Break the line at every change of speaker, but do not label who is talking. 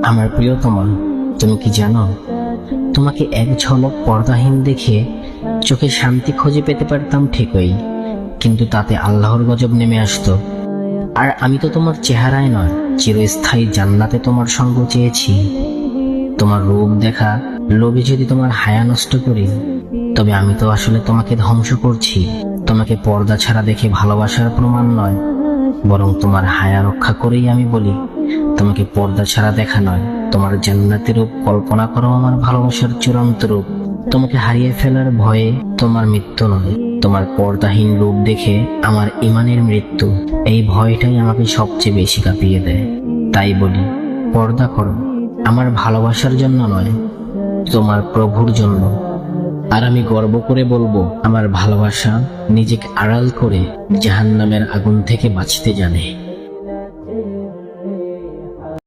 আমার প্রিয়তমা, তুমি কি জানো, তোমাকে এক ঝলক পর্দাহীন দেখে চোখে শান্তি খুঁজে পেতে পারতাম ঠিকই, কিন্তু তাতে আল্লাহর গজব নেমে আসতো। আর আমি তো তোমার চেহারায় নয়, চিরস্থায়ী জান্নাতে তোমার সঙ্গ চেয়েছি। তোমার রূপ দেখা লোভে যদি তোমার হায়া নষ্ট করি, তবে আমি তো আসলে তোমাকে ধ্বংস করছি। তোমাকে পর্দা ছাড়া দেখে ভালোবাসার প্রমাণ নয়, বরং তোমার হায়া রক্ষা করেই আমি বলি, তোমাকে পর্দা ছাড়া দেখা নয়, তোমার জান্নাতের রূপ কল্পনা করো আমার ভালোবাসার চূড়ান্ত রূপ। তোমাকে হারিয়ে ফেলার ভয়ে তোমার মৃত্যু নয়, তোমার পর্দাহীন রূপ দেখে আমার ইমানের মৃত্যু। এই ভয়টাই আমাকে সবচেয়ে বেশি কাঁপিয়ে দেয়। তাই বলি, পর্দা করো, আমার ভালোবাসার জন্য নয়, তোমার প্রভুর জন্য। আর আমি গর্ব করে বলবো, আমার ভালোবাসা নিজেকে আড়াল করে জাহান্নামের আগুন থেকে বাঁচতে জানে।